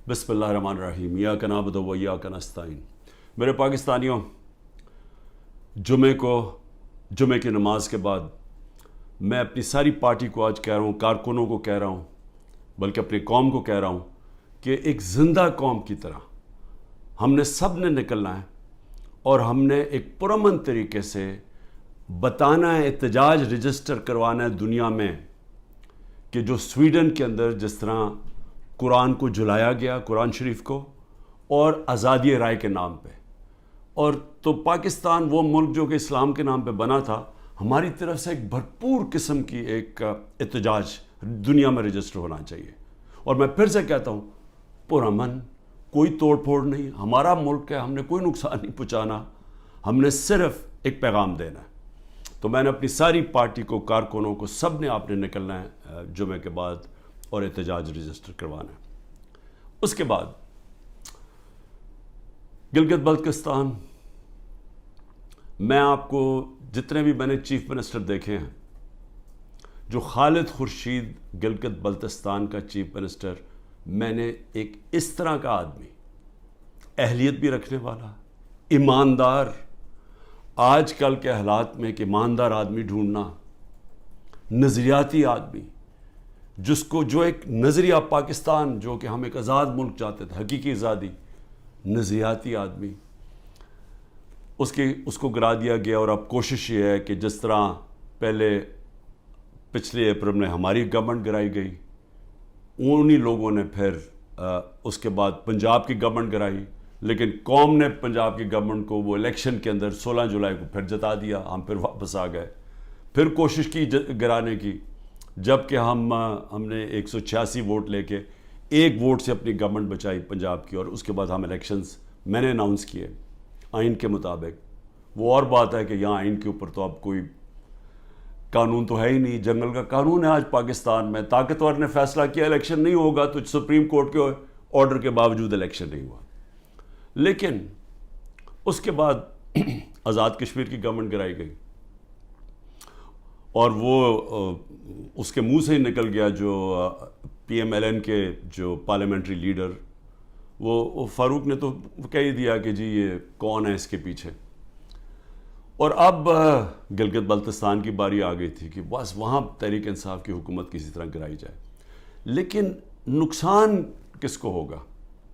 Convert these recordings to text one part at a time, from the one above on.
بسم اللہ الرحمن الرحیم ایاک نعبد و ایاک نستعین۔ میرے پاکستانیوں، جمعے کی نماز کے بعد میں اپنی ساری پارٹی کو آج کہہ رہا ہوں، کارکنوں کو کہہ رہا ہوں، بلکہ اپنی قوم کو کہہ رہا ہوں کہ ایک زندہ قوم کی طرح ہم نے سب نے نکلنا ہے اور ہم نے ایک پرامن طریقے سے بتانا ہے، احتجاج رجسٹر کروانا ہے دنیا میں کہ جو سویڈن کے اندر جس طرح قرآن کو جلایا گیا، قرآن شریف کو، اور آزادی رائے کے نام پہ، اور تو پاکستان وہ ملک جو کہ اسلام کے نام پہ بنا تھا، ہماری طرف سے ایک بھرپور قسم کی ایک احتجاج دنیا میں رجسٹر ہونا چاہیے۔ اور میں پھر سے کہتا ہوں، پرامن، کوئی توڑ پھوڑ نہیں، ہمارا ملک ہے، ہم نے کوئی نقصان نہیں پہنچانا، ہم نے صرف ایک پیغام دینا ہے۔ تو میں نے اپنی ساری پارٹی کو، کارکنوں کو، سب نے آپ نے نکلنا ہے جمعے کے بعد اور احتجاج رجسٹر کروانا ہے۔ اس کے بعد گلگت بلتستان، میں آپ کو جتنے بھی میں نے چیف منسٹر دیکھے ہیں، جو خالد خورشید گلگت بلتستان کا چیف منسٹر، میں نے ایک اس طرح کا آدمی، اہلیت بھی رکھنے والا، ایماندار، آج کل کے حالات میں ایک ایماندار آدمی ڈھونڈنا، نظریاتی آدمی، جو ایک نظریہ پاکستان، جو کہ ہم ایک آزاد ملک چاہتے تھے، حقیقی آزادی، نظریاتی آدمی، اس کو گرا دیا گیا۔ اور اب کوشش یہ ہے کہ جس طرح پچھلے اپریل میں ہماری گورنمنٹ گرائی گئی، انہی لوگوں نے پھر اس کے بعد پنجاب کی گورنمنٹ گرائی، لیکن قوم نے پنجاب کی گورنمنٹ کو وہ الیکشن کے اندر 16 جولائی کو پھر جتا دیا، ہم پھر واپس آ گئے، پھر کوشش کی گرانے کی، جب کہ ہم نے 186 ووٹ لے کے ایک ووٹ سے اپنی گورنمنٹ بچائی پنجاب کی، اور اس کے بعد ہم الیکشنز میں نے اناؤنس کیے آئین کے مطابق۔ وہ اور بات ہے کہ یہاں آئین کے اوپر تو اب کوئی قانون تو ہے ہی نہیں، جنگل کا قانون ہے آج پاکستان میں، طاقتور نے فیصلہ کیا الیکشن نہیں ہوگا، تو سپریم کورٹ کے آرڈر کے باوجود الیکشن نہیں ہوا۔ لیکن اس کے بعد آزاد کشمیر کی گورنمنٹ گرائی گئی، اور وہ اس کے منہ سے ہی نکل گیا، جو پی ایم ایل این کے جو پارلیمنٹری لیڈر، وہ فاروق نے تو کہہ ہی دیا کہ جی یہ کون ہے اس کے پیچھے۔ اور اب گلگت بلتستان کی باری آ گئی تھی کہ بس وہاں تحریک انصاف کی حکومت کسی طرح گرائی جائے، لیکن نقصان کس کو ہوگا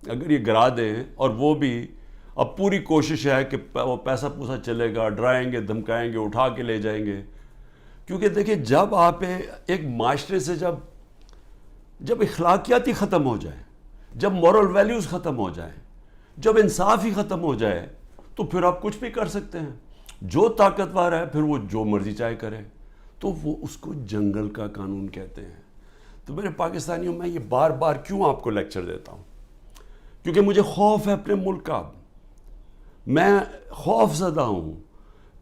اگر یہ گرا دیں؟ اور وہ بھی اب پوری کوشش ہے کہ وہ پیسہ پوسا چلے گا، ڈرائیں گے، دھمکائیں گے، اٹھا کے لے جائیں گے۔ کیونکہ دیکھیں، جب آپ ایک معاشرے سے جب اخلاقیات ہی ختم ہو جائیں، جب مورل ویلیوز ختم ہو جائیں، جب انصاف ہی ختم ہو جائے، تو پھر آپ کچھ بھی کر سکتے ہیں۔ جو طاقتور ہے پھر وہ جو مرضی چاہے کرے، تو وہ اس کو جنگل کا قانون کہتے ہیں۔ تو میرے پاکستانیوں، میں یہ بار بار کیوں آپ کو لیکچر دیتا ہوں؟ کیونکہ مجھے خوف ہے اپنے ملک کا، میں خوف زدہ ہوں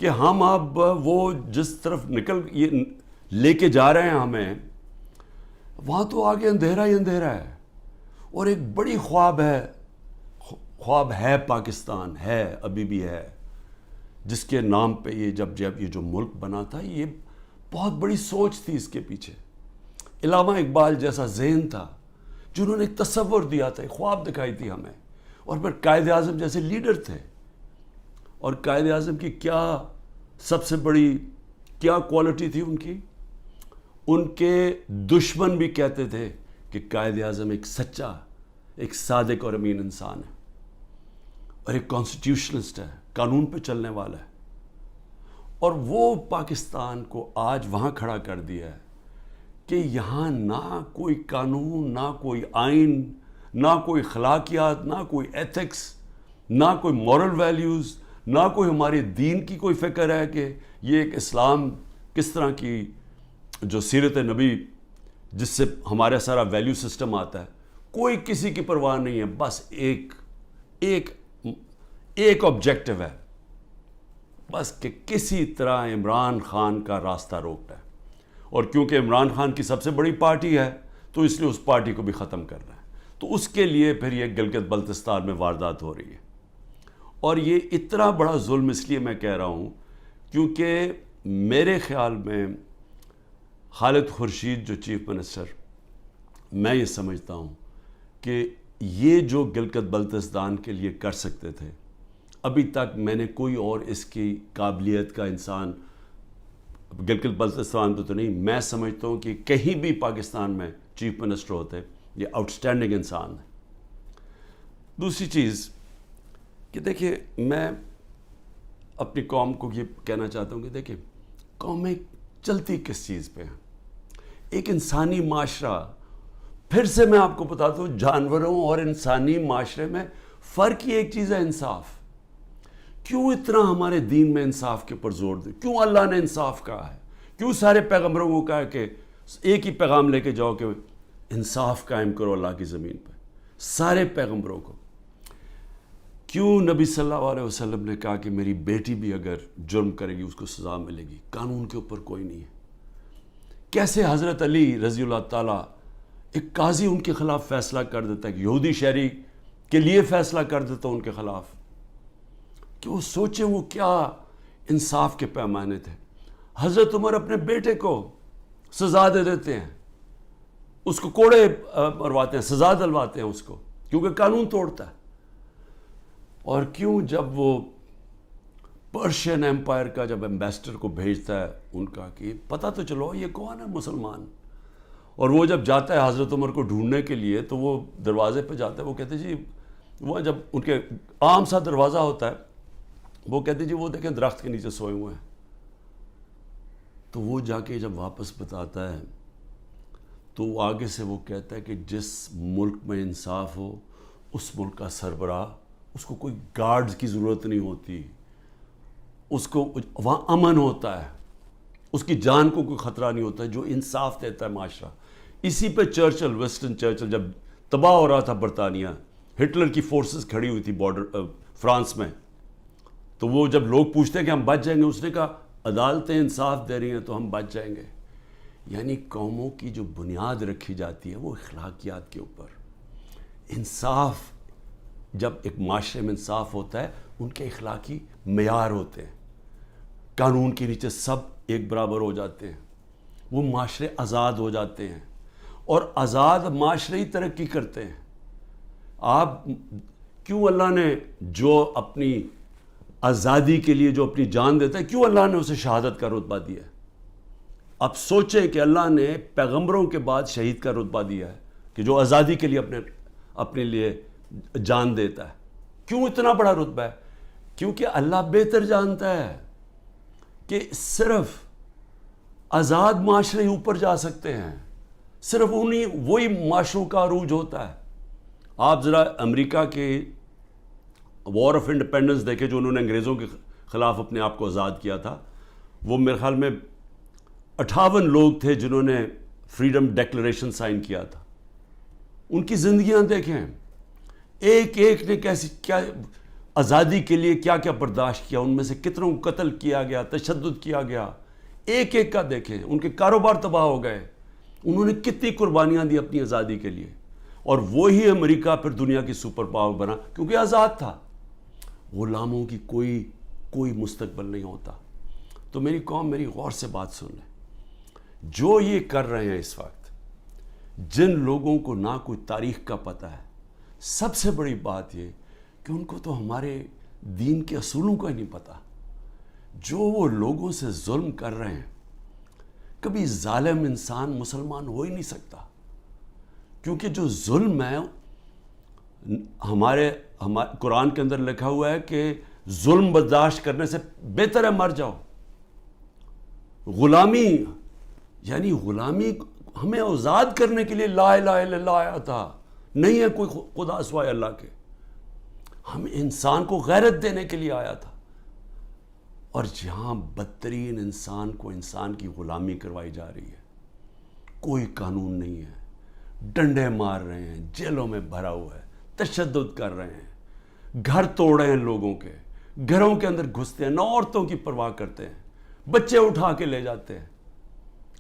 کہ ہم اب وہ جس طرف یہ لے کے جا رہے ہیں ہمیں، وہاں تو آگے اندھیرا ہی اندھیرا ہے، اور ایک بڑی خواب ہے پاکستان، ہے، ابھی بھی ہے، جس کے نام پہ جب یہ جو ملک بنا تھا، یہ بہت بڑی سوچ تھی اس کے پیچھے۔ علامہ اقبال جیسا ذہن تھا، جنہوں نے ایک تصور دیا تھا، ایک خواب دکھائی تھی ہمیں، اور پھر قائد اعظم جیسے لیڈر تھے۔ اور قائد اعظم کی کیا سب سے بڑی کیا کوالٹی تھی ان کے دشمن بھی کہتے تھے کہ قائد اعظم ایک سچا، ایک صادق اور امین انسان ہے، اور ایک کانسٹیٹیوشنسٹ ہے، قانون پہ چلنے والا ہے۔ اور وہ پاکستان کو آج وہاں کھڑا کر دیا ہے کہ یہاں نہ کوئی قانون، نہ کوئی آئین، نہ کوئی اخلاقیات، نہ کوئی ایتھکس، نہ کوئی مورل ویلیوز، نہ کوئی ہمارے دین کی کوئی فکر ہے کہ یہ ایک اسلام کس طرح کی جو سیرت نبی جس سے ہمارا سارا ویلیو سسٹم آتا ہے، کوئی کسی کی پرواہ نہیں ہے۔ بس ایک آبجیکٹو ہے، بس کہ کسی طرح عمران خان کا راستہ روکنا ہے، اور کیونکہ عمران خان کی سب سے بڑی پارٹی ہے تو اس لیے اس پارٹی کو بھی ختم کرنا ہے۔ تو اس کے لیے پھر یہ گلگت بلتستان میں واردات ہو رہی ہے، اور یہ اتنا بڑا ظلم اس لیے میں کہہ رہا ہوں کیونکہ میرے خیال میں خالد خورشید جو چیف منسٹر، میں یہ سمجھتا ہوں کہ یہ جو گلگت بلتستان کے لیے کر سکتے تھے، ابھی تک میں نے کوئی اور اس کی قابلیت کا انسان گلگت بلتستان پہ تو نہیں، میں سمجھتا ہوں کہ کہیں بھی پاکستان میں چیف منسٹر ہوتے، یہ آؤٹسٹینڈنگ انسان ہے۔ دوسری چیز کہ دیکھیں، میں اپنی قوم کو یہ کہنا چاہتا ہوں کہ دیکھیں، قومیں چلتی کس چیز پہ ہیں؟ ایک انسانی معاشرہ، پھر سے میں آپ کو بتاتا ہوں، جانوروں اور انسانی معاشرے میں فرق ہی ایک چیز ہے، انصاف۔ کیوں اتنا ہمارے دین میں انصاف کے اوپر زور دے؟ کیوں اللہ نے انصاف کہا ہے؟ کیوں سارے پیغمبروں کو کہا کہ ایک ہی پیغام لے کے جاؤ کہ انصاف قائم کرو اللہ کی زمین پہ؟ سارے پیغمبروں کو کیوں نبی صلی اللہ علیہ وسلم نے کہا کہ میری بیٹی بھی اگر جرم کرے گی اس کو سزا ملے گی؟ قانون کے اوپر کوئی نہیں ہے۔ کیسے حضرت علی رضی اللہ تعالیٰ، ایک قاضی ان کے خلاف فیصلہ کر دیتا ہے، یہودی شہری کے لیے فیصلہ کر دیتا ان کے خلاف، کہ وہ سوچیں وہ کیا انصاف کے پیمانے تھے۔ حضرت عمر اپنے بیٹے کو سزا دے دیتے ہیں، اس کو کوڑے مرواتے ہیں، سزا دلواتے ہیں اس کو، کیونکہ قانون توڑتا ہے۔ اور کیوں جب وہ پرشین ایمپائر کا جب ایمبیسڈر کو بھیجتا ہے ان کا کہ پتہ تو چلو یہ کون ہے مسلمان، اور وہ جب جاتا ہے حضرت عمر کو ڈھونڈنے کے لیے تو وہ دروازے پہ جاتا ہے، وہ کہتے جی، وہ جب ان کے عام سا دروازہ ہوتا ہے، وہ کہتے جی وہ دیکھیں درخت کے نیچے سوئے ہوئے ہیں۔ تو وہ جا کے جب واپس بتاتا ہے تو آگے سے وہ کہتا ہے کہ جس ملک میں انصاف ہو اس ملک کا سربراہ، اس کو کوئی گارڈز کی ضرورت نہیں ہوتی، اس کو وہاں امن ہوتا ہے، اس کی جان کو کوئی خطرہ نہیں ہوتا ہے، جو انصاف دیتا ہے معاشرہ۔ اسی پہ چرچل، ویسٹن چرچل جب تباہ ہو رہا تھا برطانیہ، ہٹلر کی فورسز کھڑی ہوئی تھی بارڈر فرانس میں، تو وہ جب لوگ پوچھتے ہیں کہ ہم بچ جائیں گے، اس نے کہا عدالتیں انصاف دے رہی ہیں تو ہم بچ جائیں گے۔ یعنی قوموں کی جو بنیاد رکھی جاتی ہے وہ اخلاقیات کے اوپر۔ انصاف، جب ایک معاشرے میں انصاف ہوتا ہے، ان کے اخلاقی معیار ہوتے ہیں، قانون کے نیچے سب ایک برابر ہو جاتے ہیں، وہ معاشرے آزاد ہو جاتے ہیں، اور آزاد معاشرے ہی ترقی کرتے ہیں۔ آپ کیوں اللہ نے جو اپنی آزادی کے لیے جو اپنی جان دیتا ہے، کیوں اللہ نے اسے شہادت کا رتبہ دیا ہے؟ اب سوچیں کہ اللہ نے پیغمبروں کے بعد شہید کا رتبہ دیا ہے کہ جو آزادی کے لیے اپنے لیے جان دیتا ہے۔ کیوں اتنا بڑا رتبہ ہے؟ کیونکہ اللہ بہتر جانتا ہے کہ صرف آزاد معاشرے اوپر جا سکتے ہیں، صرف وہی معاشروں کا عروج ہوتا ہے۔ آپ ذرا امریکہ کے وار آف انڈیپینڈنس دیکھیں، جو انہوں نے انگریزوں کے خلاف اپنے آپ کو آزاد کیا تھا، وہ میرے خیال میں 58 لوگ تھے جنہوں نے فریڈم ڈیکلریشن سائن کیا تھا۔ ان کی زندگیاں دیکھیں، ایک ایک نے کیا آزادی کے لیے کیا کیا برداشت کیا، ان میں سے کتنوں کو قتل کیا گیا، تشدد کیا گیا، ایک ایک کا دیکھیں، ان کے کاروبار تباہ ہو گئے، انہوں نے کتنی قربانیاں دی اپنی آزادی کے لیے، اور وہی امریکہ پھر دنیا کی سپر پاور بنا کیونکہ آزاد تھا۔ غلاموں کی کوئی مستقبل نہیں ہوتا۔ تو میری قوم، میری غور سے بات سن لیں، جو یہ کر رہے ہیں اس وقت، جن لوگوں کو نہ کوئی تاریخ کا پتہ ہے، سب سے بڑی بات یہ کہ ان کو تو ہمارے دین کے اصولوں کا ہی نہیں پتہ۔ جو وہ لوگوں سے ظلم کر رہے ہیں، کبھی ظالم انسان مسلمان ہو ہی نہیں سکتا، کیونکہ جو ظلم ہے، ہمارے قرآن کے اندر لکھا ہوا ہے کہ ظلم برداشت کرنے سے بہتر ہے مر جاؤ۔ غلامی، یعنی غلامی ہمیں آزاد کرنے کے لیے لا الہ الا اللہ آیا تھا، نہیں ہے کوئی خدا سوائے اللہ کے، ہم انسان کو غیرت دینے کے لیے آیا تھا۔ اور جہاں بدترین انسان کو انسان کی غلامی کروائی جا رہی ہے، کوئی قانون نہیں ہے، ڈنڈے مار رہے ہیں، جیلوں میں بھرا ہوا ہے، تشدد کر رہے ہیں، گھر توڑ رہے ہیں لوگوں کے، گھروں کے اندر گھستے ہیں، نہ عورتوں کی پرواہ کرتے ہیں، بچے اٹھا کے لے جاتے ہیں۔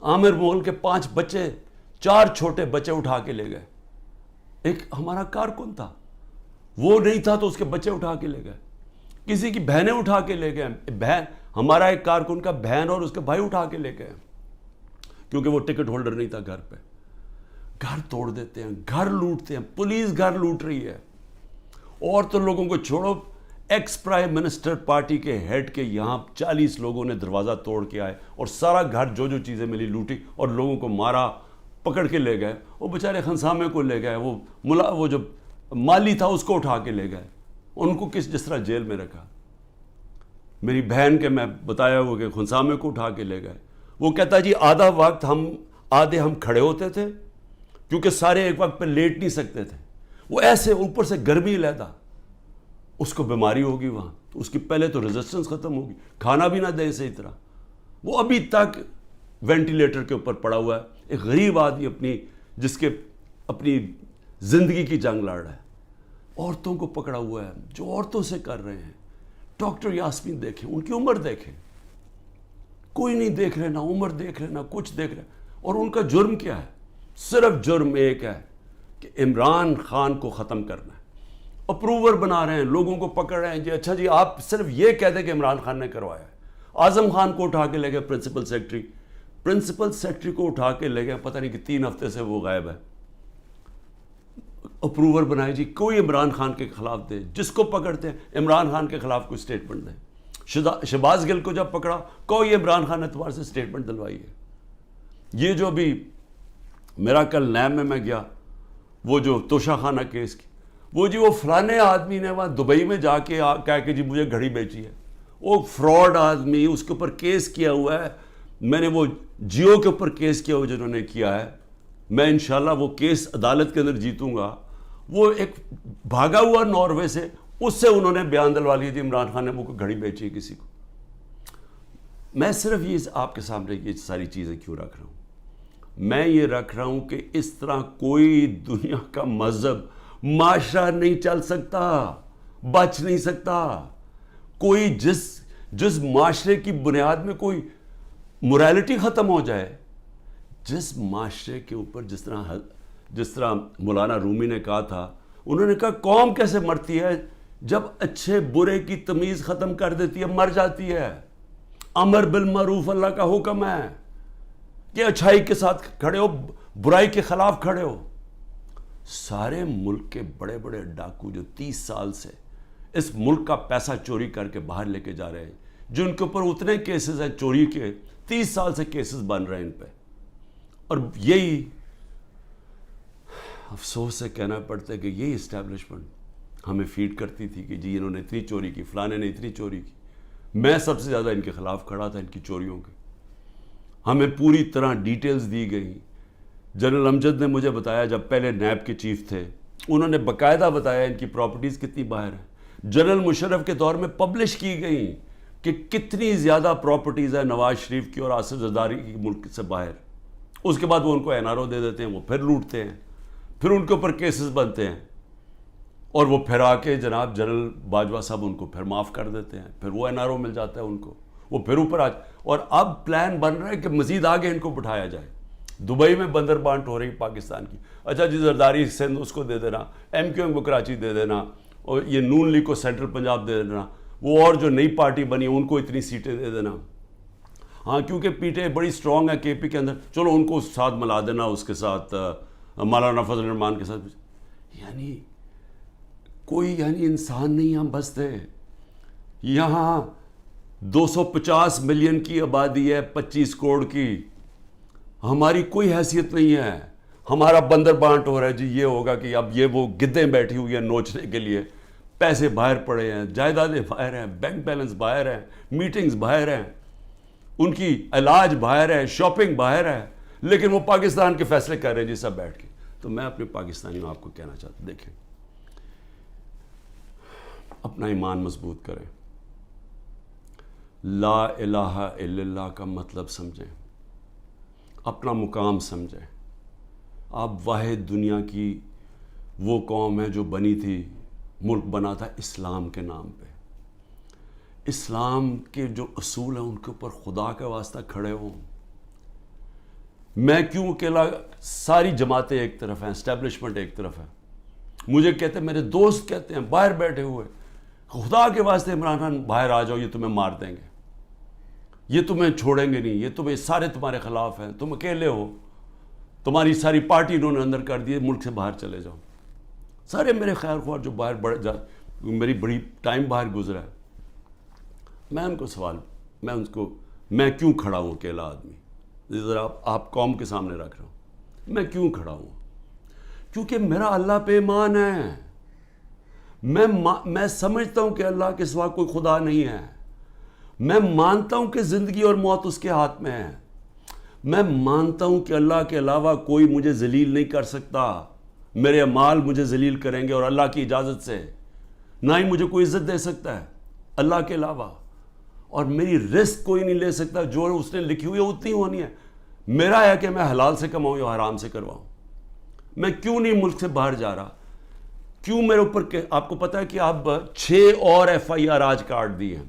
عامر مغل کے 5 بچے، 4 چھوٹے بچے اٹھا کے لے گئے۔ ایک ہمارا کارکن تھا، وہ نہیں تھا تو اس کے بچے اٹھا کے لے گئے، کسی کی بہنیں اٹھا کے لے گئے، ہمارا ایک کارکن کا بہن اور اس کے بھائی اٹھا کے لے گئے، کیونکہ وہ ٹکٹ ہولڈر نہیں تھا گھر پہ۔ گھر توڑ دیتے ہیں, گھر لوٹتے ہیں, پولیس گھر لوٹ رہی ہے. اور تو لوگوں کو چھوڑو, ایکس پرائم منسٹر پارٹی کے ہیڈ کے یہاں 40 لوگوں نے دروازہ توڑ کے آئے اور سارا گھر جو چیزیں ملی لوٹی اور لوگوں کو مارا, پکڑ کے لے گئے. وہ بیچارے خنسامے کو لے گئے, وہ جو مالی تھا اس کو اٹھا کے لے گئے, ان کو جس طرح جیل میں رکھا. میری بہن کے میں بتایا ہوا کہ خنسامے کو اٹھا کے لے گئے. وہ کہتا جی آدھا وقت آدھے ہم کھڑے ہوتے تھے کیونکہ سارے ایک وقت پہ لیٹ نہیں سکتے تھے. وہ ایسے اوپر سے گرمی لیتا, اس کو بیماری ہوگی وہاں, تو اس کی پہلے تو ریزسٹنس ختم ہوگی, کھانا بھی نہ دے صحیح طرح. وہ ابھی تک وینٹیلیٹر کے اوپر پڑا ہوا ہے. ایک غریب آدمی جس کے اپنی زندگی کی جنگ لڑ رہا ہے. عورتوں کو پکڑا ہوا ہے جو عورتوں سے کر رہے ہیں. ڈاکٹر یاسمین دیکھیں, ان کی عمر دیکھیں, کوئی نہیں دیکھ رہے, نہ عمر دیکھ رہے, نہ کچھ دیکھ رہے. اور ان کا جرم کیا ہے؟ صرف جرم ایک ہے کہ عمران خان کو ختم کرنا ہے. اپروور بنا رہے ہیں, لوگوں کو پکڑ رہے ہیں. جی اچھا جی آپ صرف یہ کہہ دیں کہ عمران خان نے کروایا ہے. اعظم خان کو اٹھا کے لے گئے پرنسپل سیکرٹری کو اٹھا کے لے گئے, پتہ نہیں کہ 3 ہفتے سے وہ غائب ہے. اپروور بنائے جی, کوئی عمران خان کے خلاف دے, جس کو پکڑتے ہیں عمران خان کے خلاف کوئی سٹیٹمنٹ دے. شہباز گل کو جب پکڑا کوئی عمران خان اعتبار سے سٹیٹمنٹ دلوائی ہے. یہ جو بھی میرا کل نیب میں گیا, وہ جو توشہ خانہ کیس کی, وہ جی وہ فلانے آدمی نے وہاں دبئی میں جا کے کہا کہ جی مجھے گھڑی بیچی ہے. وہ فراڈ آدمی, اس کے اوپر کیس کیا ہوا ہے. میں نے وہ جیو کے اوپر کیس کیا ہوا جنہوں نے کیا ہے, میں انشاءاللہ وہ کیس عدالت کے اندر جیتوں گا. وہ ایک بھاگا ہوا ناروے سے, اس سے انہوں نے بیان دلوا لیا جی عمران خان نے وہ گھڑی بیچی ہے کسی کو. میں صرف یہ آپ کے سامنے یہ ساری چیزیں کیوں رکھ رہا ہوں؟ میں یہ رکھ رہا ہوں کہ اس طرح کوئی دنیا کا مذہب معاشرہ نہیں چل سکتا, بچ نہیں سکتا. کوئی جس معاشرے کی بنیاد میں کوئی موریلٹی ختم ہو جائے, جس معاشرے کے اوپر جس طرح مولانا رومی نے کہا تھا, انہوں نے کہا قوم کیسے مرتی ہے جب اچھے برے کی تمیز ختم کر دیتی ہے, مر جاتی ہے. امر بالمعروف اللہ کا حکم ہے کہ اچھائی کے ساتھ کھڑے ہو, برائی کے خلاف کھڑے ہو. سارے ملک کے بڑے بڑے ڈاکو جو 30 سال سے اس ملک کا پیسہ چوری کر کے باہر لے کے جا رہے ہیں, جن کے اوپر اتنے کیسز ہیں چوری کے, 30 سال سے کیسز بن رہے ہیں ان پہ. اور یہی افسوس سے کہنا پڑتا ہے کہ یہی اسٹیبلشمنٹ ہمیں فیڈ کرتی تھی کہ جی انہوں نے اتنی چوری کی, فلانے نے اتنی چوری کی. میں سب سے زیادہ ان کے خلاف کھڑا تھا, ان کی چوریوں کے. ہمیں پوری طرح ڈیٹیلز دی گئی. جنرل امجد نے مجھے بتایا, جب پہلے نیب کے چیف تھے, انہوں نے باقاعدہ بتایا ان کی پراپرٹیز کتنی باہر ہیں. جنرل مشرف کے دور میں پبلش کی گئی کہ کتنی زیادہ پراپرٹیز ہیں نواز شریف کی اور آصف زرداری کی ملک سے باہر. اس کے بعد وہ ان کو NRO دے دیتے ہیں, وہ پھر لوٹتے ہیں, پھر ان کے اوپر کیسز بنتے ہیں, اور وہ پھر آ کے جناب جنرل باجوہ صاحب ان کو پھر معاف کر دیتے ہیں, پھر وہ NRO مل جاتا ہے ان کو, وہ پھر اوپر اور اب پلان بن رہا ہے کہ مزید آگے ان کو بٹھایا جائے. دبئی میں بندر بانٹ ہو رہی پاکستان کی. اچھا جی زرداری سندھ اس کو دے دینا, MQM کو کراچی دے دینا, اور یہ نون لیگ کو سینٹرل پنجاب دے دینا, وہ اور جو نئی پارٹی بنی ان کو اتنی سیٹیں دے دینا. ہاں کیونکہ پیٹیں بڑی سٹرونگ ہے KP کے اندر, چلو ان کو ساتھ ملا دینا, اس کے ساتھ مولانا فضل الرحمان کے ساتھ. یعنی کوئی انسان نہیں ہم بستے. یہاں 250 ملین کی آبادی ہے, 25 کروڑ کی. ہماری کوئی حیثیت نہیں ہے. ہمارا بندر بانٹ ہو رہا ہے جی, یہ ہوگا کہ اب یہ وہ گدیں بیٹھی ہوئی ہیں نوچنے کے لیے, پیسے باہر پڑے ہیں, جائیدادیں باہر ہیں, بینک بیلنس باہر ہیں, میٹنگز باہر ہیں, ان کی علاج باہر ہے, شاپنگ باہر ہے, لیکن وہ پاکستان کے فیصلے کر رہے ہیں جی سب بیٹھ کے. تو میں اپنے پاکستانیوں آپ کو کہنا چاہتا ہوں, دیکھیں اپنا ایمان مضبوط کریں, لا الہ الا اللہ کا مطلب سمجھیں, اپنا مقام سمجھیں. آپ واحد دنیا کی وہ قوم ہے جو بنی تھی, ملک بنا تھا اسلام کے نام پہ. اسلام کے جو اصول ہیں ان کے اوپر خدا کا واسطہ کھڑے ہوں. میں کیوں اکیلا, ساری جماعتیں ایک طرف ہیں, اسٹیبلشمنٹ ایک طرف ہے. مجھے کہتے ہیں, میرے دوست کہتے ہیں باہر بیٹھے ہوئے, خدا کے واسطے عمران خان باہر آ جاؤ, یہ تمہیں مار دیں گے, یہ تمہیں چھوڑیں گے نہیں, یہ تمہیں سارے تمہارے خلاف ہیں, تم اکیلے ہو. تمہاری ساری پارٹی انہوں نے اندر کر دی، ملک سے باہر چلے جاؤ. سارے میرے خیر خواہ جو باہر میری بڑی ٹائم باہر گزرا ہے، میں ان کو سوال، میں کیوں کھڑا ہوں اکیلا آدمی؟ ذرا آپ قوم کے سامنے رکھ رہا ہوں، میں کیوں کھڑا ہوں؟ کیونکہ میرا اللہ پہ ایمان ہے. میں سمجھتا ہوں کہ اللہ کے سوا کوئی خدا نہیں ہے. میں مانتا ہوں کہ زندگی اور موت اس کے ہاتھ میں ہے. میں مانتا ہوں کہ اللہ کے علاوہ کوئی مجھے ذلیل نہیں کر سکتا. میرے اعمال مجھے ذلیل کریں گے اور اللہ کی اجازت سے. نہ ہی مجھے کوئی عزت دے سکتا ہے اللہ کے علاوہ. اور میری رزق کوئی نہیں لے سکتا، جو اس نے لکھی ہوئی ہے اتنی ہونی ہے. میرا ہے کہ میں حلال سے کماؤں یا حرام سے کرواؤں. میں کیوں نہیں ملک سے باہر جا رہا؟ کیوں میرے اوپر آپ کو پتا ہے کہ اب 6 اور FIR آج کاٹ دی ہیں.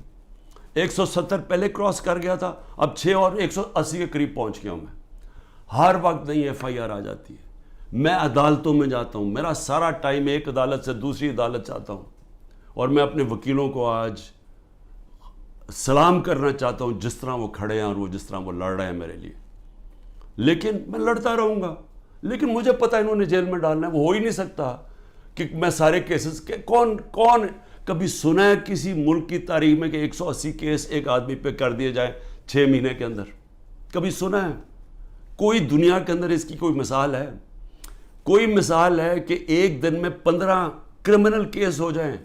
170 پہلے کراس کر گیا تھا، اب 6 اور 180 کے قریب پہنچ گیا ہوں میں. ہر وقت نہیں FIR آ جاتی ہے. میں عدالتوں میں جاتا ہوں، میرا سارا ٹائم ایک عدالت سے دوسری عدالت جاتا ہوں. اور میں اپنے وکیلوں کو آج سلام کرنا چاہتا ہوں جس طرح وہ کھڑے ہیں اور وہ جس طرح وہ لڑ رہے ہیں میرے لیے. لیکن میں لڑتا رہوں گا، لیکن مجھے پتہ انہوں نے جیل میں ڈالنا ہے. وہ ہو ہی نہیں سکتا کہ میں سارے کیسز کون کبھی سنا ہے کسی ملک کی تاریخ میں کہ 180 کیس ایک آدمی پہ کر دیے جائیں 6 مہینے کے اندر؟ کبھی سنا ہے؟ کوئی دنیا کے اندر اس کی کوئی مثال ہے؟ کوئی مثال ہے کہ ایک دن میں 15 کرمنل کیس ہو جائیں؟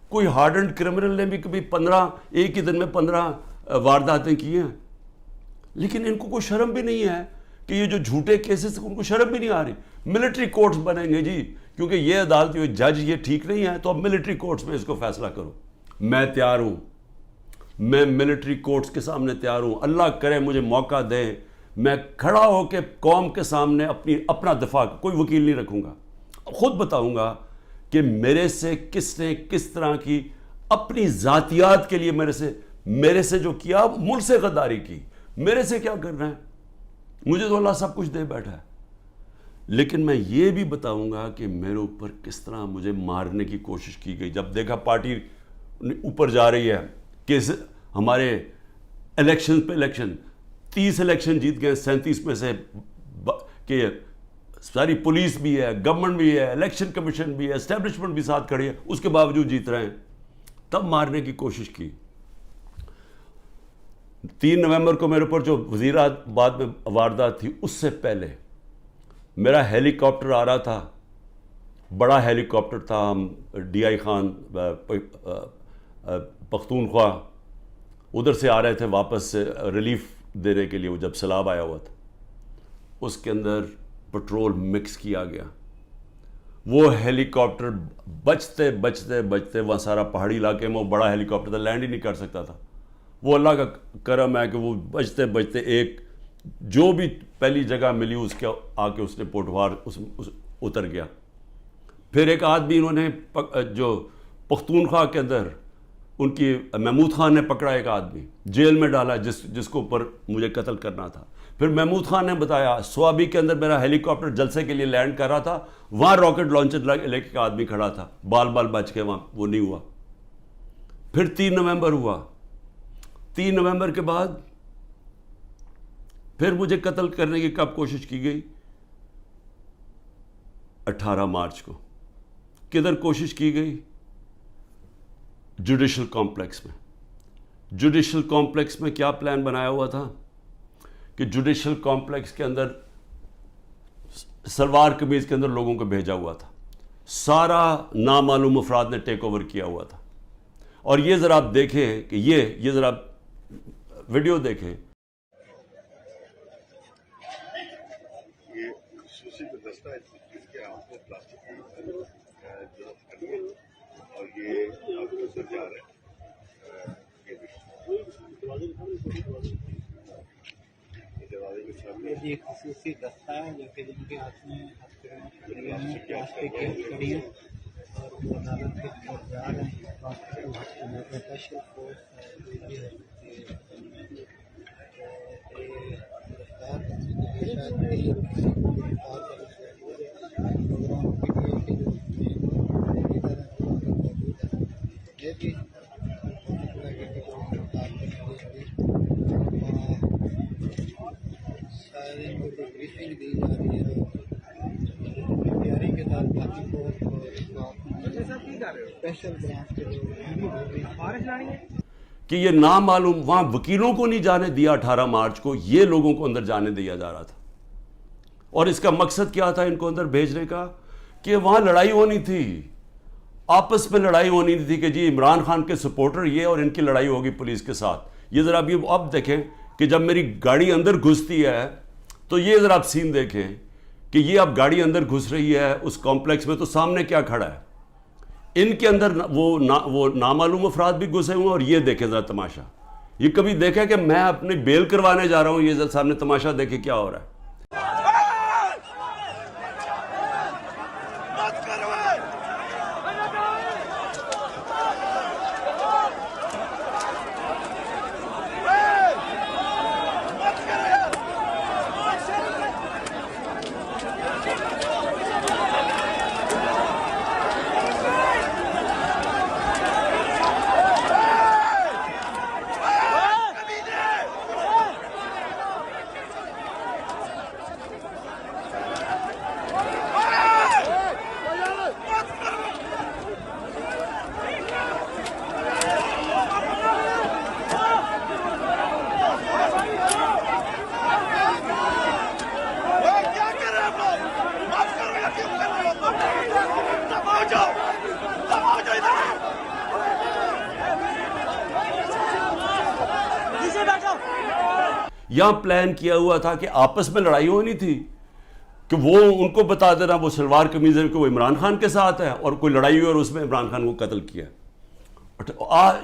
کوئی ہارڈنڈ کرمنل نے بھی کبھی ایک ہی دن میں 15 وارداتیں کی ہیں؟ لیکن ان کو کوئی شرم بھی نہیں ہے کہ یہ جو جھوٹے کیسز ان کو شرم بھی نہیں آ رہی. ملٹری کورٹس بنیں گے جی، کیونکہ یہ عدالت جج یہ ٹھیک نہیں ہے تو اب ملٹری کورٹس میں اس کو فیصلہ کرو. میں تیار ہوں، میں ملٹری کورٹس کے سامنے تیار ہوں. اللہ کرے مجھے موقع دے، میں کھڑا ہو کے قوم کے سامنے اپنا دفاع، کوئی وکیل نہیں رکھوں گا، خود بتاؤں گا کہ میرے سے کس نے کس طرح کی اپنی ذاتیات کے لیے میرے سے جو کیا، ملک سے غداری کی. میرے سے کیا کرنا ہے؟ مجھے تو اللہ سب کچھ دے بیٹھا ہے. لیکن میں یہ بھی بتاؤں گا کہ میرے اوپر کس طرح مجھے مارنے کی کوشش کی گئی. جب دیکھا پارٹی اوپر جا رہی ہے کہ ہمارے الیکشن پہ الیکشن 30 الیکشن جیت گئے 37 میں سے، کہ ساری پولیس بھی ہے، گورنمنٹ بھی ہے، الیکشن کمیشن بھی ہے، اسٹیبلشمنٹ بھی ساتھ کھڑی ہے، اس کے باوجود جیت رہے ہیں. تب مارنے کی کوشش کی. 3 نومبر کو میرے اوپر جو وزیرآباد میں واردات تھی، اس سے پہلے میرا ہیلی کاپٹر آ رہا تھا، بڑا ہیلی کاپٹر تھا. ہم DI خان پختونخوا ادھر سے آ رہے تھے واپس سے ریلیف دینے کے لیے، وہ جب سیلاب آیا ہوا تھا. اس کے اندر پٹرول مکس کیا گیا. وہ ہیلی کاپٹر بچتے بچتے بچتے، وہاں سارا پہاڑی علاقے میں وہ بڑا ہیلی کاپٹر تھا، لینڈ ہی نہیں کر سکتا تھا. وہ اللہ کا کرم ہے کہ وہ بچتے بچتے ایک جو بھی پہلی جگہ ملی اس کے آ کے اس نے پوٹوار اتر گیا. پھر ایک آدمی انہوں نے جو پختونخوا کے اندر ان کی محمود خان نے پکڑا، ایک آدمی جیل میں ڈالا جس کو اوپر مجھے قتل کرنا تھا. پھر محمود خان نے بتایا سوابی کے اندر میرا ہیلی کاپٹر جلسے کے لیے لینڈ کر رہا تھا، وہاں راکٹ لانچر لے کے آدمی کھڑا تھا، بال بچ کے وہاں وہ نہیں ہوا. پھر 3 نومبر ہوا. 3 نومبر کے بعد پھر مجھے قتل کرنے کی کب کوشش کی گئی؟ 18 مارچ کو. کدھر کوشش کی گئی؟ جوڈیشل کمپلیکس میں. جوڈیشل کمپلیکس میں کیا پلان بنایا ہوا تھا کہ جوڈیشل کمپلیکس کے اندر سلوار قمیض کے اندر لوگوں کو بھیجا ہوا تھا. سارا نامعلوم افراد نے ٹیک اوور کیا ہوا تھا. اور یہ ذرا آپ دیکھیں کہ یہ ذرا ویڈیو دیکھیں. یہ خصوصی دستہ ہے جو کہ جن کے ہاتھ میں پلاسٹک کی ہتھکڑی ہے اور وہ عدالت کے طرف جا رہے ہیں. اسپیشل فورس یہ ہے کہ بتا رہے ہیں کہ بریفنگ دی جا رہی ہے تیاری کے ساتھ باقی کو اسپیشل برانچ کے لوگ کہ یہ نامعلوم وہاں وکیلوں کو نہیں جانے دیا 18 مارچ کو، یہ لوگوں کو اندر جانے دیا جا رہا تھا. اور اس کا مقصد کیا تھا ان کو اندر بھیجنے کا؟ کہ وہاں لڑائی ہونی تھی، آپس میں لڑائی ہونی تھی کہ جی عمران خان کے سپورٹر یہ اور ان کی لڑائی ہوگی پولیس کے ساتھ. یہ ذرا اب دیکھیں کہ جب میری گاڑی اندر گھستی ہے تو یہ ذرا آپ سین دیکھیں کہ یہ اب گاڑی اندر گھس رہی ہے اس کمپلیکس میں، تو سامنے کیا کھڑا ہے؟ ان کے اندر وہ نامعلوم افراد بھی گھسے ہوئے ہیں. اور یہ دیکھیں ذرا تماشا، یہ کبھی دیکھا کہ میں اپنی بیل کروانے جا رہا ہوں، یہ ذرا سامنے تماشا دیکھیں کیا ہو رہا ہے. یہاں پلان کیا ہوا تھا کہ آپس میں لڑائی ہونی تھی کہ وہ ان کو بتا دینا وہ شلوار قمیض ہے کہ وہ عمران خان کے ساتھ ہے، اور کوئی لڑائی ہوئی اور اس میں عمران خان کو قتل کیا. آج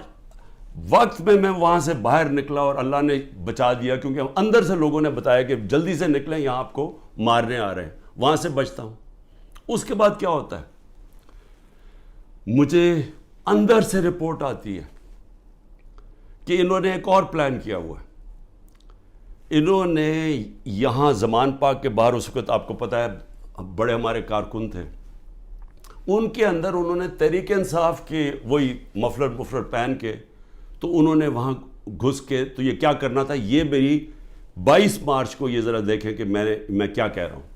وقت میں وہاں سے باہر نکلا اور اللہ نے بچا دیا، کیونکہ اندر سے لوگوں نے بتایا کہ جلدی سے نکلیں یہاں آپ کو مارنے آ رہے ہیں. وہاں سے بچتا ہوں. اس کے بعد کیا ہوتا ہے؟ مجھے اندر سے رپورٹ آتی ہے کہ انہوں نے ایک اور پلان کیا ہوا ہے. انہوں نے یہاں زمان پاک کے باہر اس وقت آپ کو پتہ ہے بڑے ہمارے کارکن تھے، ان کے اندر انہوں نے تحریک انصاف کے وہی مفلر پہن کے تو انہوں نے وہاں گھس کے تو یہ کیا کرنا تھا. یہ میری 22 مارچ کو یہ ذرا دیکھیں کہ میں کیا کہہ رہا ہوں.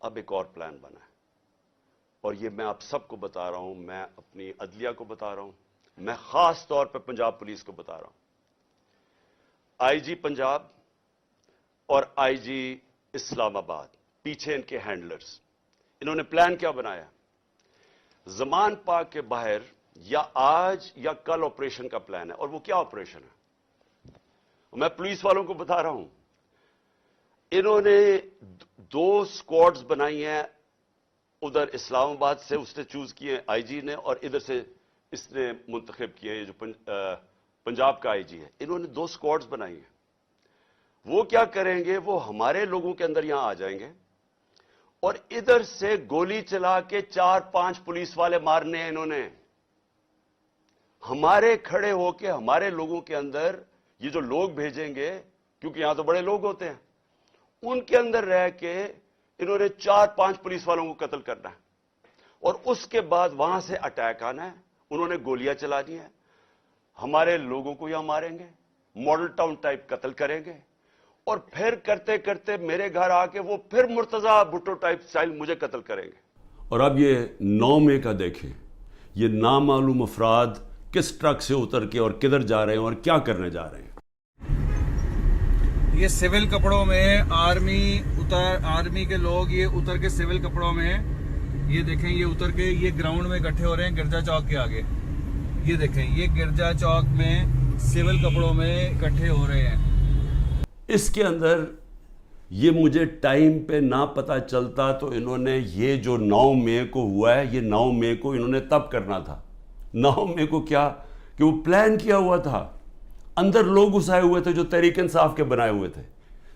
اب ایک اور پلان بنا ہے اور یہ میں آپ سب کو بتا رہا ہوں، میں اپنی عدلیہ کو بتا رہا ہوں، میں خاص طور پہ پنجاب پولیس کو بتا رہا ہوں. آئی جی پنجاب اور آئی جی اسلام آباد پیچھے ان کے ہینڈلرز، انہوں نے پلان کیا بنایا؟ زمان پاک کے باہر یا آج یا کل آپریشن کا پلان ہے. اور وہ کیا آپریشن ہے؟ میں پولیس والوں کو بتا رہا ہوں، انہوں نے 2 سکواڈز بنائی ہیں. ادھر اسلام آباد سے اس نے چوز کیے آئی جی نے، اور ادھر سے اس نے منتخب کیے یہ جو پنجاب کا آئی جی ہے. انہوں نے 2 سکواڈز بنائی ہیں. وہ کیا کریں گے؟ وہ ہمارے لوگوں کے اندر یہاں آ جائیں گے اور ادھر سے گولی چلا کے 4-5 پولیس والے مارنے ہیں. انہوں نے ہمارے کھڑے ہو کے ہمارے لوگوں کے اندر یہ جو لوگ بھیجیں گے، کیونکہ یہاں تو بڑے لوگ ہوتے ہیں، ان کے اندر رہ کے انہوں نے 4-5 پولیس والوں کو قتل کرنا ہے. اور اس کے بعد وہاں سے اٹیک آنا ہے. انہوں نے گولیاں چلانی ہیں، ہمارے لوگوں کو یہاں ماریں گے، ماڈل ٹاؤن ٹائپ قتل کریں گے، اور پھر کرتے کرتے میرے گھر آ کے وہ پھر مرتضی بھٹو ٹائپ سٹائل مجھے قتل کریں گے. اور اب یہ 9 مئی کا دیکھیں، یہ نامعلوم افراد کس ٹرک سے اتر کے اور کدھر جا رہے ہیں اور کیا کرنے جا رہے ہیں. یہ سول کپڑوں میں آرمی کے لوگ یہ اتر کے سول کپڑوں میں، یہ دیکھیں یہ اتر کے یہ گراؤنڈ میں اکٹھے ہو رہے ہیں گرجا چوک کے آگے. یہ دیکھیں یہ گرجا چوک میں سول کپڑوں میں اکٹھے ہو رہے ہیں. اس کے اندر یہ مجھے ٹائم پہ نہ پتہ چلتا تو انہوں نے یہ جو 9 مئی کو ہوا ہے، یہ 9 مئی کو انہوں نے تب کرنا تھا. 9 مئی کو کیا کہ وہ پلان کیا ہوا تھا، اندر لوگ گھسائے ہوئے تھے جو تحریک انصاف کے بنائے ہوئے تھے.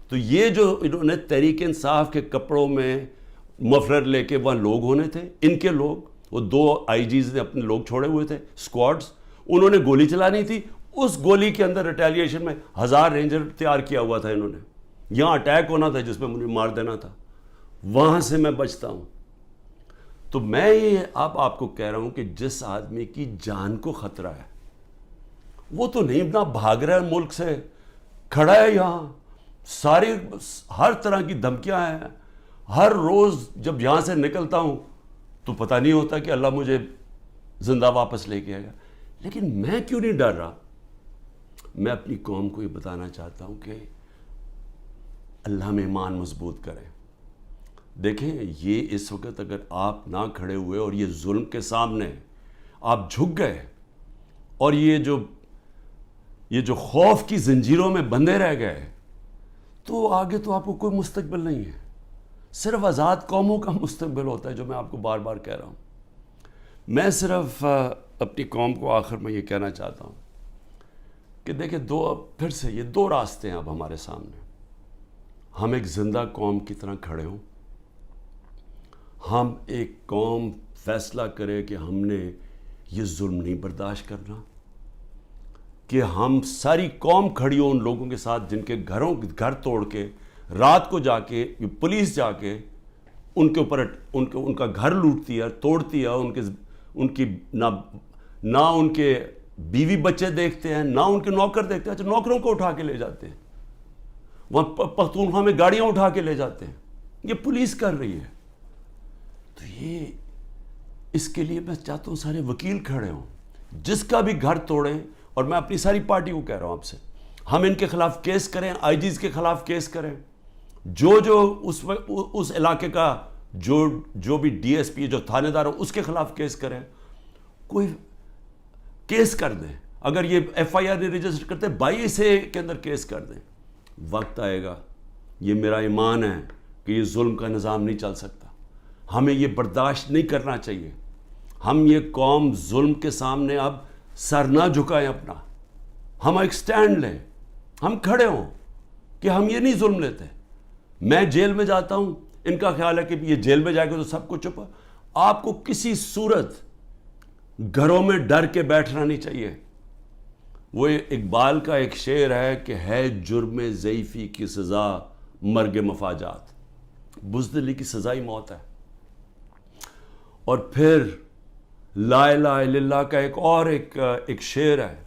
تو یہ جو انہوں نے تحریک انصاف کے کپڑوں میں مفلر لے کے وہاں لوگ ہونے تھے، ان کے لوگ، وہ 2 آئی جیز نے اپنے لوگ چھوڑے ہوئے تھے سکواڈز، انہوں نے گولی چلانی تھی. اس گولی کے اندر ریٹیلیشن میں 1000 رینجر تیار کیا ہوا تھا. انہوں نے یہاں اٹیک ہونا تھا جس میں مجھے مار دینا تھا. وہاں سے میں بچتا ہوں. تو میں یہ آپ کو کہہ رہا ہوں کہ جس آدمی کی جان کو خطرہ ہے وہ تو نہیں نہ بھاگ رہا ہے ملک سے، کھڑا ہے یہاں ساری ہر طرح کی دھمکیاں ہیں. ہر روز جب یہاں سے نکلتا ہوں تو پتہ نہیں ہوتا کہ اللہ مجھے زندہ واپس لے کے آئے گا. لیکن میں کیوں نہیں ڈر رہا؟ میں اپنی قوم کو یہ بتانا چاہتا ہوں کہ اللہ میں ایمان مضبوط کریں. دیکھیں یہ اس وقت اگر آپ نہ کھڑے ہوئے اور یہ ظلم کے سامنے آپ جھک گئے اور یہ جو خوف کی زنجیروں میں بندھے رہ گئے تو آگے تو آپ کو کوئی مستقبل نہیں ہے. صرف آزاد قوموں کا مستقبل ہوتا ہے، جو میں آپ کو بار بار کہہ رہا ہوں. میں صرف اپنی قوم کو آخر میں یہ کہنا چاہتا ہوں کہ دیکھیں پھر سے یہ دو راستے ہیں اب ہمارے سامنے. ہم ایک زندہ قوم کی طرح کھڑے ہوں، ہم ایک قوم فیصلہ کرے کہ ہم نے یہ ظلم نہیں برداشت کرنا، کہ ہم ساری قوم کھڑی ہو ان لوگوں کے ساتھ جن کے گھر توڑ کے رات کو جا کے پولیس جا کے ان کے اوپر ان کا گھر لوٹتی ہے، توڑتی ہے، ان کی نہ ان کے بیوی بچے دیکھتے ہیں، نہ ان کے نوکر دیکھتے ہیں. اچھا نوکروں کو اٹھا کے لے جاتے ہیں، وہاں پختونخوا میں گاڑیاں اٹھا کے لے جاتے ہیں. یہ پولیس کر رہی ہے. تو یہ اس کے لیے میں چاہتا ہوں سارے وکیل کھڑے ہوں، جس کا بھی گھر توڑیں. اور میں اپنی ساری پارٹی کو کہہ رہا ہوں آپ سے، ہم ان کے خلاف کیس کریں، آئی جیز کے خلاف کیس کریں، جو اس علاقے کا جو بھی ڈی ایس پی جو تھانے دار ہو اس کے خلاف کیس کریں. کوئی کیس کر دیں. اگر یہ ایف آئی آر نہیں رجسٹر کرتے 22A کے اندر کیس کر دیں. وقت آئے گا، یہ میرا ایمان ہے کہ یہ ظلم کا نظام نہیں چل سکتا. ہمیں یہ برداشت نہیں کرنا چاہیے. ہم یہ قوم ظلم کے سامنے اب سر نہ جھکائیں اپنا. ہم ایک سٹینڈ لیں، ہم کھڑے ہوں کہ ہم یہ نہیں ظلم لیتے. میں جیل میں جاتا ہوں، ان کا خیال ہے کہ یہ جیل میں جائے گا تو سب کچھ چھپا. آپ کو کسی صورت گھروں میں ڈر کے بیٹھنا نہیں چاہیے. وہ اقبال کا ایک شعر ہے کہ ہے جرم ضعیفی کی سزا مرگ مفاجات. بزدلی کی سزا ہی موت ہے. اور پھر لا الہ الا اللہ کا ایک شعر ہے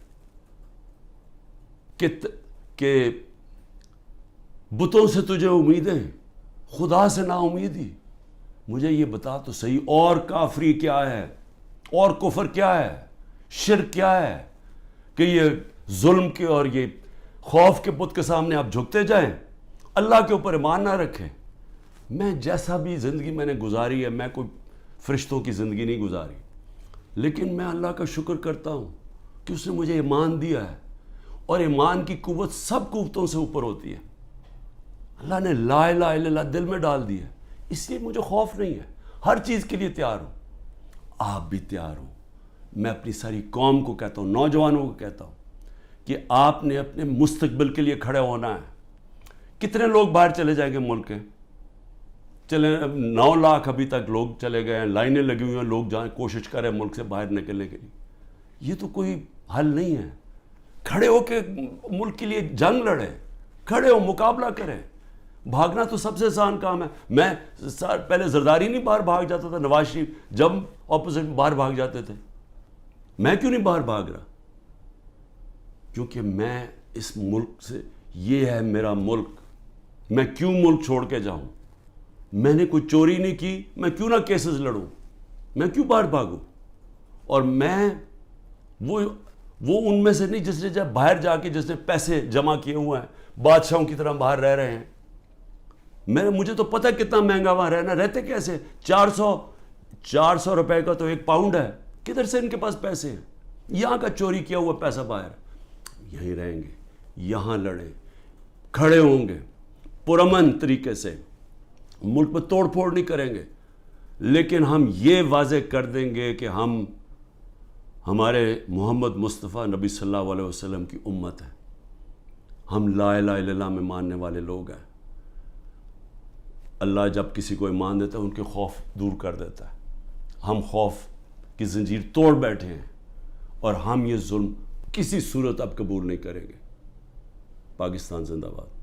کہ بتوں سے تجھے امیدیں، خدا سے نا امیدی. مجھے یہ بتا تو صحیح، اور کافری کیا ہے، اور کفر کیا ہے، شرک کیا ہے کہ یہ ظلم کے اور یہ خوف کے بت کے سامنے آپ جھکتے جائیں، اللہ کے اوپر ایمان نہ رکھیں. میں جیسا بھی زندگی میں نے گزاری ہے، میں کوئی فرشتوں کی زندگی نہیں گزاری، لیکن میں اللہ کا شکر کرتا ہوں کہ اس نے مجھے ایمان دیا ہے. اور ایمان کی قوت سب قوتوں سے اوپر ہوتی ہے. اللہ نے لا الہ الا اللہ دل میں ڈال دی ہے، اس لیے مجھے خوف نہیں ہے. ہر چیز کے لیے تیار ہوں. آپ بھی تیار ہوں. میں اپنی ساری قوم کو کہتا ہوں، نوجوانوں کو کہتا ہوں کہ آپ نے اپنے مستقبل کے لیے کھڑے ہونا ہے. کتنے لوگ باہر چلے جائیں گے ملک کے؟ چلے 9 لاکھ ابھی تک لوگ چلے گئے ہیں، لائنیں لگی ہوئی ہیں، لوگ جائیں کوشش کریں ملک سے باہر نکلنے کے لیے. یہ تو کوئی حل نہیں ہے. کھڑے ہو کے ملک کے لیے جنگ لڑیں، کھڑے ہو مقابلہ کریں. بھاگنا تو سب سے آسان کام ہے. میں پہلے زرداری نہیں باہر بھاگ جاتا تھا، نواز شریف جب اپوزٹ باہر بھاگ جاتے تھے. میں کیوں نہیں باہر بھاگ رہا؟ کیونکہ میں اس ملک سے، یہ ہے میرا ملک. میں کیوں ملک چھوڑ کے جاؤں؟ میں نے کوئی چوری نہیں کی، میں کیوں نہ کیسز لڑوں؟ میں کیوں باہر بھاگوں؟ اور میں وہ ان میں سے نہیں جس نے جب باہر جا کے جس نے پیسے جمع کیے ہوئے ہیں، بادشاہوں کی طرح باہر رہ رہے ہیں. مجھے تو پتہ کتنا مہنگا وہاں رہنا. رہتے کیسے؟ 400 روپے کا تو 1 پاؤنڈ ہے. کدھر سے ان کے پاس پیسے ہیں؟ یہاں کا چوری کیا ہوا پیسہ باہر. یہیں رہیں گے، یہاں لڑیں، کھڑے ہوں گے پرامن طریقے سے. ملک میں توڑ پھوڑ نہیں کریں گے، لیکن ہم یہ واضح کر دیں گے کہ ہم ہمارے محمد مصطفیٰ نبی صلی اللہ علیہ وسلم کی امت ہے. ہم لا الہ الا اللہ میں ماننے والے لوگ ہیں. اللہ جب کسی کو ایمان دیتا ہے ان کے خوف دور کر دیتا ہے. ہم خوف کی زنجیر توڑ بیٹھے ہیں اور ہم یہ ظلم کسی صورت اب قبول نہیں کریں گے. پاکستان زندہ باد.